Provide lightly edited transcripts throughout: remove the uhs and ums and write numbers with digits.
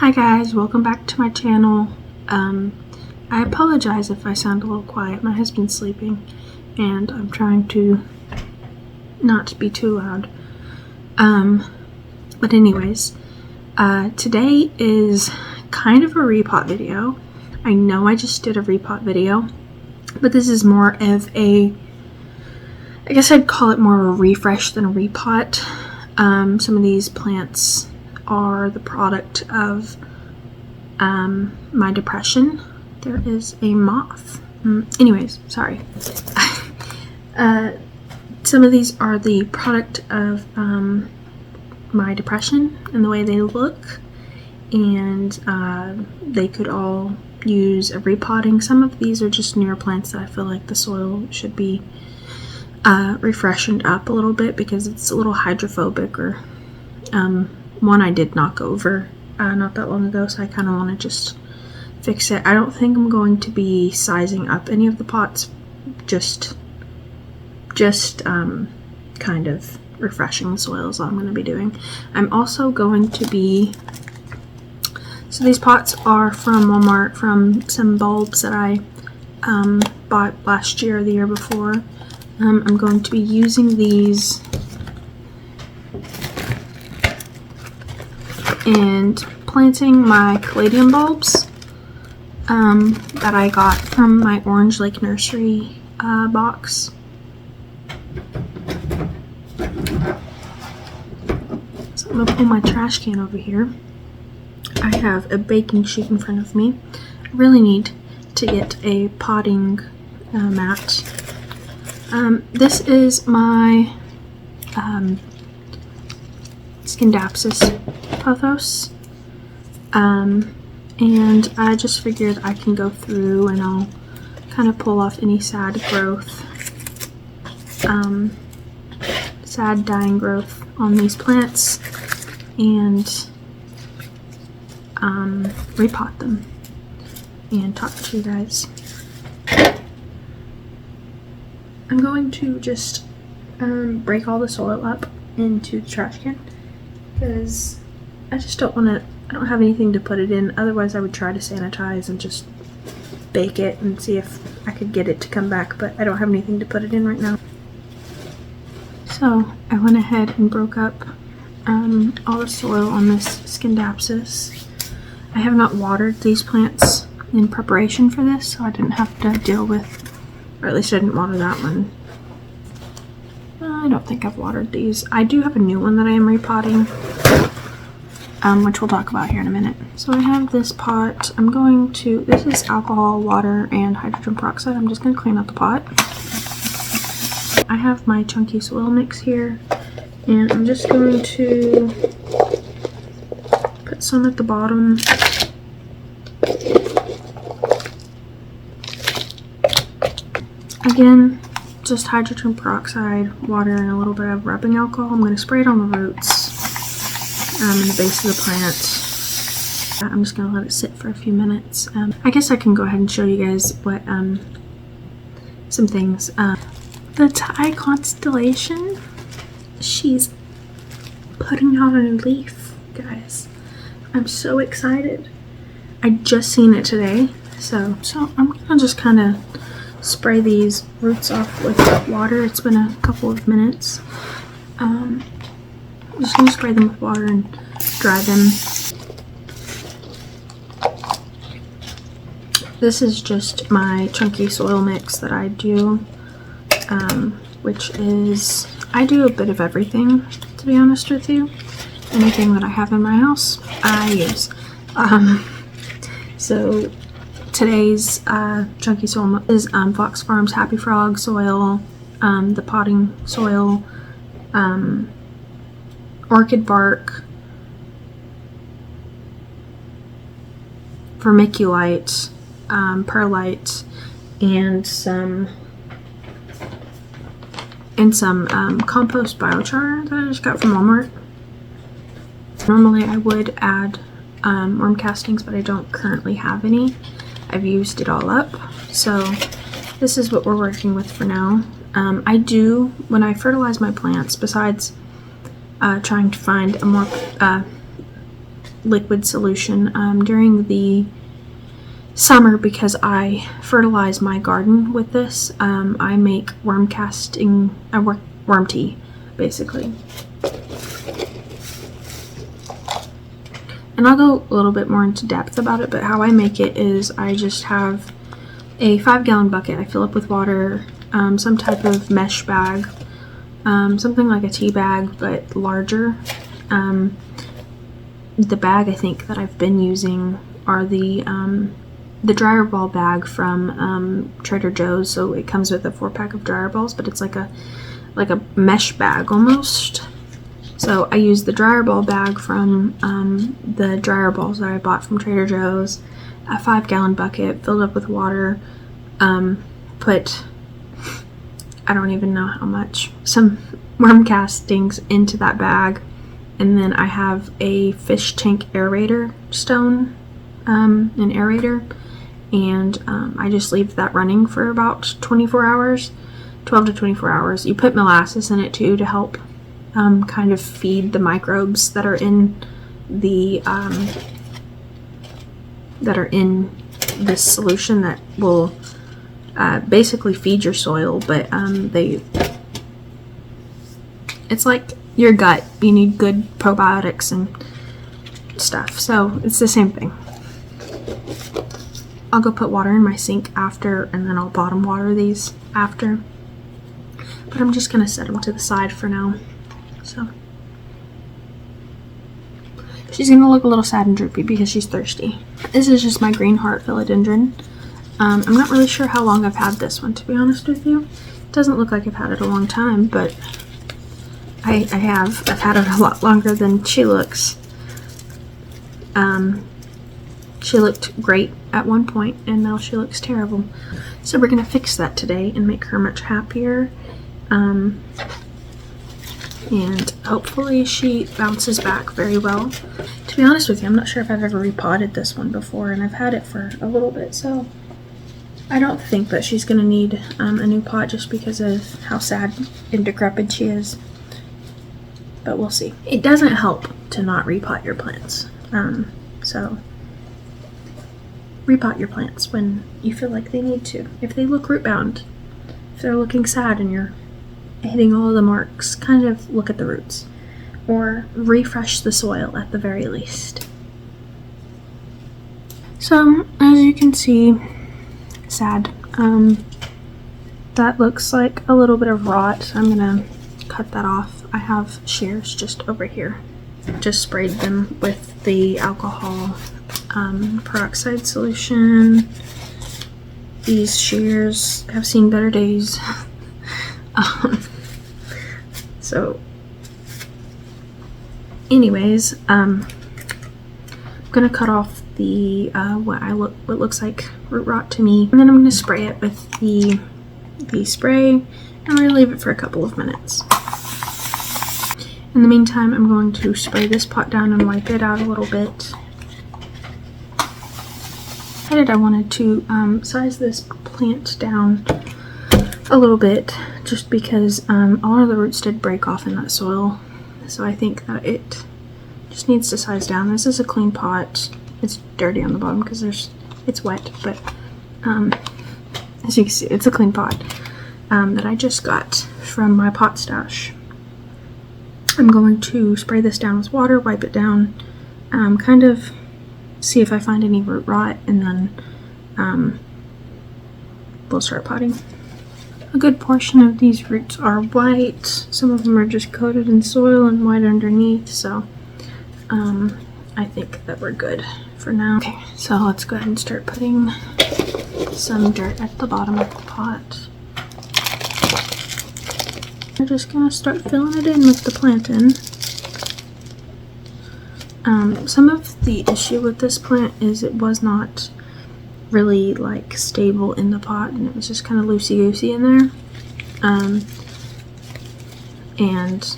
Hi guys, welcome back to my channel. I apologize if I sound a little quiet. My husband's sleeping and I'm trying to not be too loud. But anyways, today is kind of a repot video. I know I just did a repot video, but this is more of a, I guess I'd call it more of a refresh than a repot. Some of these plants are the product of my depression. There is a moth. Anyways, sorry. Some of these are the product of my depression and the way they look, and they could all use a repotting. Some of these are just newer plants that I feel like the soil should be refreshened up a little bit because it's a little hydrophobic, or one I did knock over not that long ago, so I kind of want to just fix it. I don't think I'm going to be sizing up any of the pots, just kind of refreshing the soil is all I'm going to be doing. I'm also going to be, so these pots are from Walmart, from some bulbs that I bought last year or the year before. I'm going to be using these and planting my caladium bulbs that I got from my Orange Lake Nursery box. So I'm gonna pull my trash can over here. I have a baking sheet in front of me. I really need to get a potting mat. This is my Scindapsus pothos, and I just figured I can go through and I'll kind of pull off any sad growth, sad dying growth on these plants and repot them and talk to you guys. I'm going to just break all the soil up into the trash can because I just don't want to, I don't have anything to put it in. Otherwise I would try to sanitize and just bake it and see if I could get it to come back, but I don't have anything to put it in right now. So I went ahead and broke up all the soil on this Scindapsus. I have not watered these plants in preparation for this, so I didn't have to deal with, or at least I didn't water that one. I don't think I've watered these. I do have a new one that I am repotting, which we'll talk about here in a minute. So I have this pot. I'm going to, this is alcohol, water, and hydrogen peroxide. I'm just going to clean out the pot. I have my chunky soil mix here, and I'm just going to put some at the bottom. Again, just hydrogen peroxide, water, and a little bit of rubbing alcohol. I'm going to spray it on the roots and the base of the plant. I'm just going to let it sit for a few minutes. I guess I can go ahead and show you guys what some things. The Thai constellation, she's putting out a new leaf, guys. I'm so excited. I just seen it today, so I'm going to just kind of spray these roots off with water. It's been a couple of minutes. I'm just going to spray them with water and dry them. This is just my chunky soil mix that I do, which is, I do a bit of everything, to be honest with you. Anything that I have in my house, I use. So today's chunky soil is Fox Farms Happy Frog soil, the potting soil, orchid bark, vermiculite, perlite, and some compost biochar that I just got from Walmart. Normally I would add worm castings, but I don't currently have any. I've used it all up, so this is what we're working with for now. I do, when I fertilize my plants, besides trying to find a more liquid solution during the summer because I fertilize my garden with this. I make worm tea, basically. And I'll go a little bit more into depth about it, but how I make it is I just have a 5-gallon bucket. I fill up with water, some type of mesh bag, something like a tea bag, but larger. The bag I think that I've been using are the dryer ball bag from Trader Joe's. So it comes with a 4-pack of dryer balls, but it's like a mesh bag almost. So I use the dryer ball bag from the dryer balls that I bought from Trader Joe's, a 5-gallon bucket filled up with water, put, I don't even know how much, some worm castings into that bag, and then I have a fish tank aerator stone, an aerator, and I just leave that running for about 24 hours, 12 to 24 hours. You put molasses in it too to help kind of feed the microbes that are in the this solution that will basically feed your soil, but it's like your gut. You need good probiotics and stuff, so it's the same thing. I'll go put water in my sink after, and then I'll bottom water these after, but I'm just gonna set them to the side for now. So she's gonna look a little sad and droopy because she's thirsty. This is just my green heart philodendron. I'm not really sure how long I've had this one, to be honest with you. It doesn't look like I've had it a long time, but I have. I've had it a lot longer than she looks. She looked great at one point, and now she looks terrible. So we're gonna fix that today and make her much happier. And hopefully she bounces back very well. To be honest with you, I'm not sure if I've ever repotted this one before, and I've had it for a little bit, so I don't think that she's going to need a new pot just because of how sad and decrepit she is. But we'll see. It doesn't help to not repot your plants. So repot your plants when you feel like they need to. If they look root bound, if they're looking sad and you're hitting all of the marks, kind of look at the roots, or refresh the soil at the very least. So as you can see, sad. That looks like a little bit of rot. I'm gonna cut that off. I have shears just over here. Just sprayed them with the alcohol peroxide solution. These shears have seen better days. So anyways, I'm gonna cut off the what looks like root rot to me, and then I'm gonna spray it with the spray, and I'm gonna leave it for a couple of minutes. In the meantime, I'm going to spray this pot down and wipe it out a little bit. I wanted to size this plant down a little bit, just because all of the roots did break off in that soil, so I think that it just needs to size down. This is a clean pot. It's dirty on the bottom because it's wet, but as you can see, it's a clean pot that I just got from my pot stash. I'm going to spray this down with water, wipe it down, kind of see if I find any root rot, and then we'll start potting. A good portion of these roots are white. Some of them are just coated in soil and white underneath, so I think that we're good for now. Okay, so let's go ahead and start putting some dirt at the bottom of the pot. We're just gonna start filling it in with the plant in. Some of the issue with this plant is it was not really like stable in the pot, and it was just kind of loosey-goosey in there. And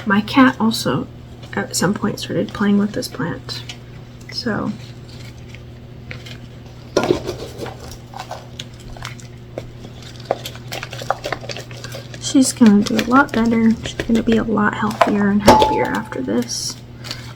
my cat also at some point started playing with this plant, so she's gonna do a lot better. She's gonna be a lot healthier and happier after this.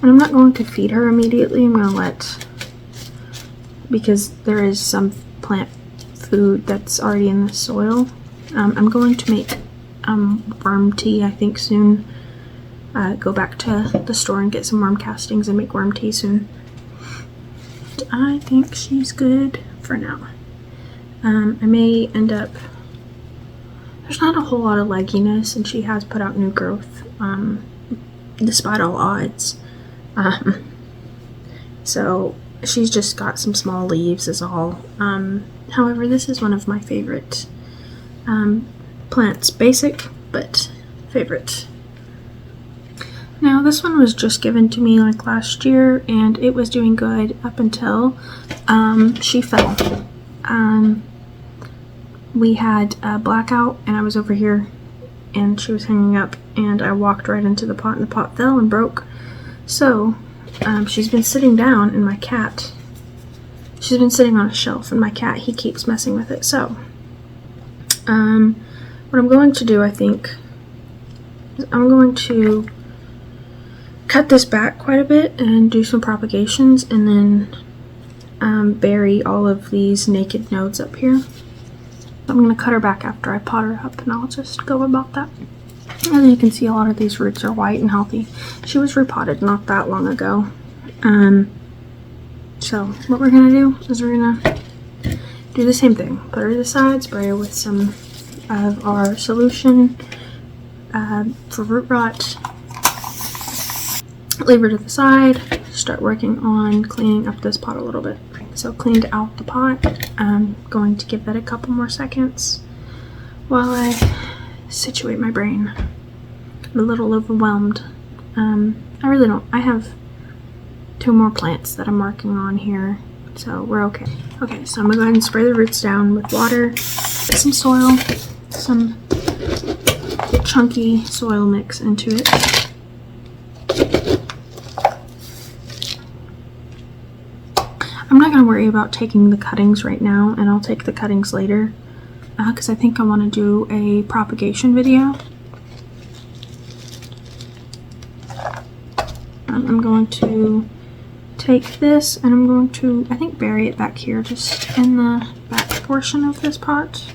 And I'm not going to feed her immediately. I'm going to because there is some plant food that's already in the soil. I'm going to make worm tea, I think, soon. Go back to the store and get some worm castings and make worm tea soon. I think she's good for now. I may end up... There's not a whole lot of legginess, and she has put out new growth, despite all odds. So she's just got some small leaves is all. However, this is one of my favorite plants. Basic, but favorite. Now, this one was just given to me like last year, and it was doing good up until she fell. We had a blackout, and I was over here, and she was hanging up, and I walked right into the pot, and the pot fell and broke. So, she's been sitting down, and my cat, she's been sitting on a shelf, and my cat, he keeps messing with it. So, what I'm going to do, I think, is I'm going to cut this back quite a bit and do some propagations, and then bury all of these naked nodes up here. I'm going to cut her back after I pot her up, and I'll just go about that. As you can see, a lot of these roots are white and healthy. She was repotted not that long ago. So what we're going to do is we're going to do the same thing. Put her to the side, spray her with some of our solution for root rot. Leave her to the side. Start working on cleaning up this pot a little bit. So cleaned out the pot. I'm going to give that a couple more seconds while I situate my brain. I'm a little overwhelmed. I really don't. I have 2 more plants that I'm working on here, so we're okay. Okay, so I'm gonna go ahead and spray the roots down with water, some soil, some chunky soil mix into it. I'm not going to worry about taking the cuttings right now, and I'll take the cuttings later because I think I want to do a propagation video. I'm going to take this and I'm going to, I think, bury it back here, just in the back portion of this pot.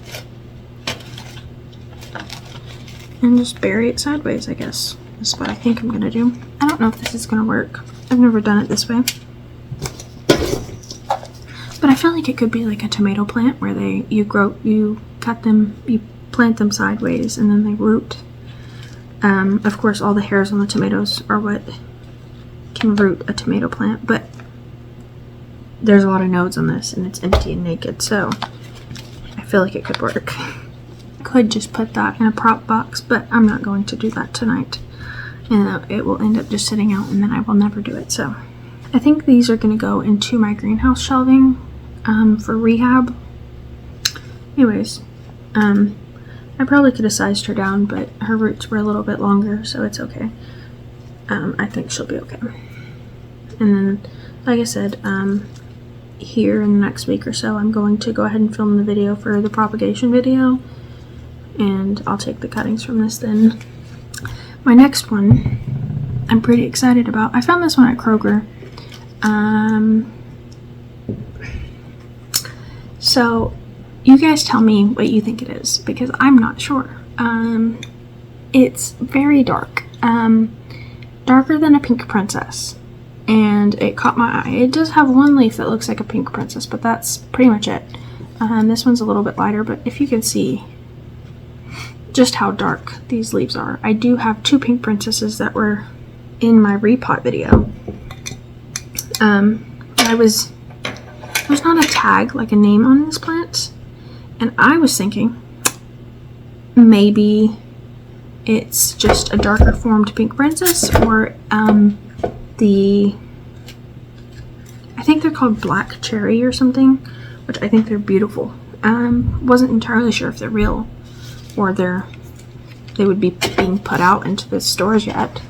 And just bury it sideways, I guess. That's what I think I'm going to do. I don't know if this is going to work. I've never done it this way. But I feel like it could be like a tomato plant where you cut them, you plant them sideways, and then they root. Of course, all the hairs on the tomatoes are what can root a tomato plant, but there's a lot of nodes on this, and it's empty and naked, so I feel like it could work. I could just put that in a prop box, but I'm not going to do that tonight. And it will end up just sitting out, and then I will never do it. So I think these are going to go into my greenhouse shelving for rehab. Anyways, I probably could have sized her down, but her roots were a little bit longer, so it's okay. I think she'll be okay. And then, like I said, here in the next week or so, I'm going to go ahead and film the video for the propagation video, and I'll take the cuttings from this then. My next one, I'm pretty excited about. I found this one at Kroger. So you guys tell me what you think it is, because I'm not sure. It's very dark, darker than a pink princess, and it caught my eye. It does have one leaf that looks like a pink princess, but that's pretty much it. This one's a little bit lighter, but if you can see just how dark these leaves are. I do have 2 pink princesses that were in my repot video. There's not a tag, like a name on this plant, and I was thinking maybe it's just a darker formed pink princess, or I think they're called black cherry or something, which I think they're beautiful. Wasn't entirely sure if they're real or they would be being put out into the stores yet.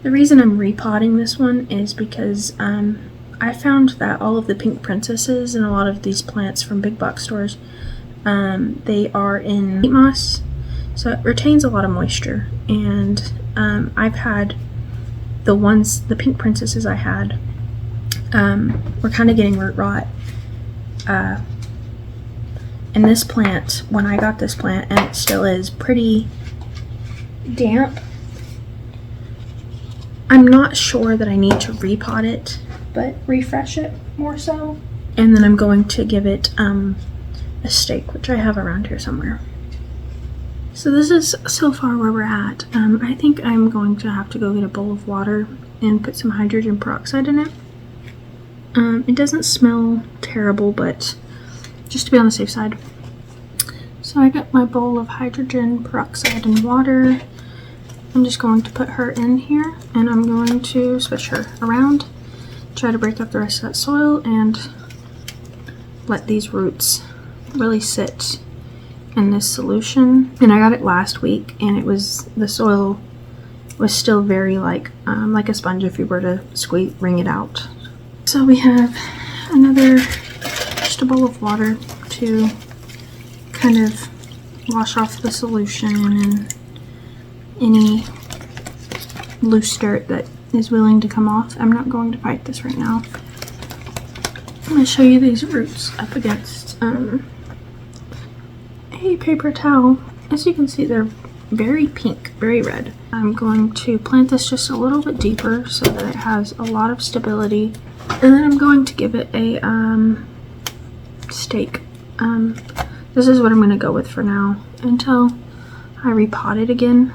The reason I'm repotting this one is because I found that all of the pink princesses and a lot of these plants from big box stores, they are in peat moss, so it retains a lot of moisture. And I've had the pink princesses I had were kind of getting root rot. And this plant, when I got this plant, and it still is pretty damp. I'm not sure that I need to repot it, but refresh it more so. And then I'm going to give it a stake, which I have around here somewhere. So this is so far where we're at. I think I'm going to have to go get a bowl of water and put some hydrogen peroxide in it. It doesn't smell terrible, but just to be on the safe side. So I got my bowl of hydrogen peroxide and water. I'm just going to put her in here, and I'm going to switch her around, try to break up the rest of that soil, and let these roots really sit in this solution. And I got it last week, and it was, the soil was still very like a sponge if you were to wring it out. So we have just a bowl of water to kind of wash off the solution and any loose dirt that is willing to come off. I'm not going to fight this right now. I'm going to show you these roots up against a paper towel. As you can see, they're very pink, very red. I'm going to plant this just a little bit deeper so that it has a lot of stability, and then I'm going to give it a stake. This is what I'm going to go with for now until I repot it again.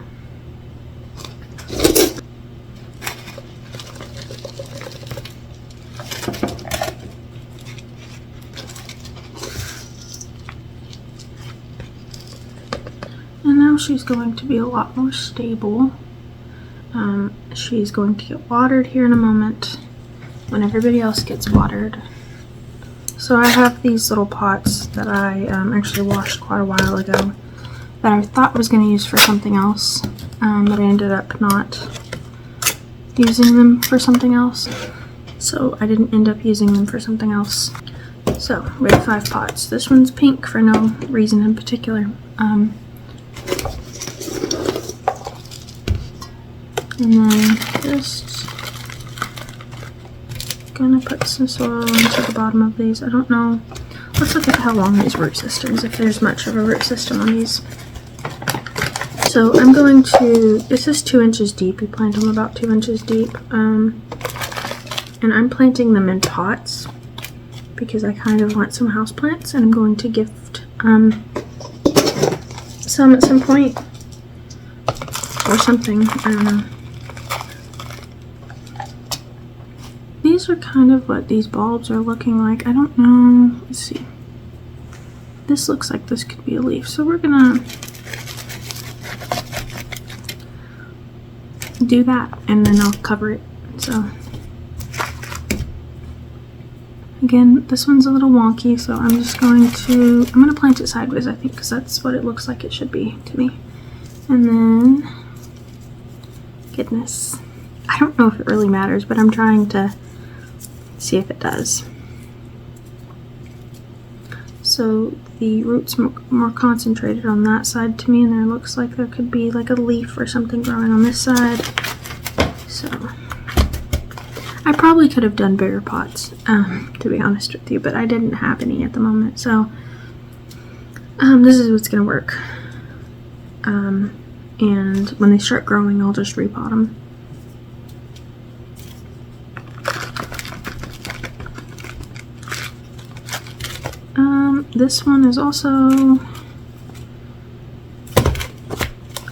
And now she's going to be a lot more stable. She's going to get watered here in a moment when everybody else gets watered. So I have these little pots that I actually washed quite a while ago that I thought I was going to use for something else, but I ended up not using them for something else. So I didn't end up using them for something else. So we have 5 pots. This one's pink for no reason in particular. And then just gonna put some soil into the bottom of these. I don't know. Let's look at how long these root systems, if there's much of a root system on these. So I'm going to, this is 2 inches deep. You plant them about 2 inches deep. And I'm planting them in pots because I kind of want some house plants, and I'm going to gift some at some point or something. I don't know. These are kind of what these bulbs are looking like. I don't know. Let's see. This looks like this could be a leaf. So we're gonna do that, and then I'll cover it. So again, this one's a little wonky, so I'm just going to, I'm gonna plant it sideways, I think, because that's what it looks like it should be to me. And then, goodness, I don't know if it really matters, but I'm trying to see if it does. So the roots more concentrated on that side to me, and there looks like there could be like a leaf or something growing on this side. So I probably could have done bigger pots, to be honest with you, but I didn't have any at the moment. So this is what's gonna work. And when they start growing, I'll just repot them. This one is also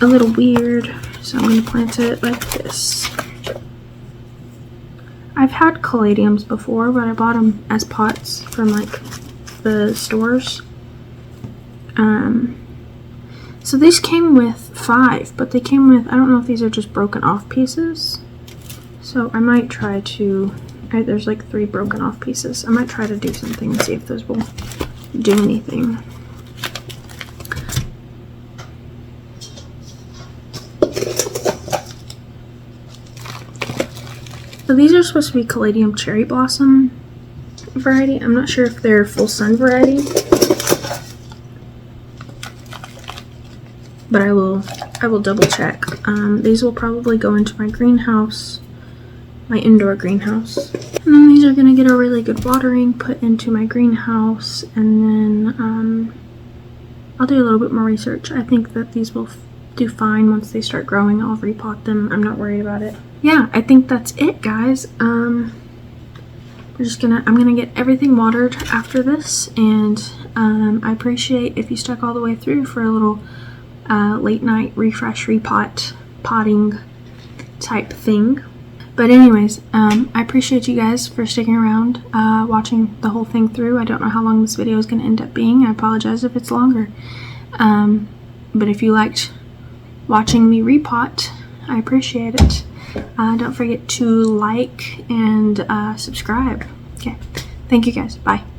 a little weird, so I'm going to plant it like this. I've had caladiums before, but I bought them as pots from like the stores. So these came with 5, but they came with, I don't know if these are just broken off pieces. So I might try to, there's like 3 broken off pieces. I might try to do something and see if those will do anything. So these are supposed to be Caladium Cherry Blossom variety. I'm not sure if they're full sun variety, but I will double check. These will probably go into my greenhouse my indoor greenhouse. And then these are going to get a really good watering put into my greenhouse, and then I'll do a little bit more research. I think that these will do fine once they start growing. I'll repot them. I'm not worried about it. Yeah, I think that's it, guys. I'm gonna get everything watered after this, and I appreciate if you stuck all the way through for a little late night refresh potting type thing. But anyways, I appreciate you guys for sticking around, watching the whole thing through. I don't know how long this video is going to end up being. I apologize if it's longer. But if you liked watching me repot, I appreciate it. Don't forget to like and subscribe. Okay, thank you guys. Bye.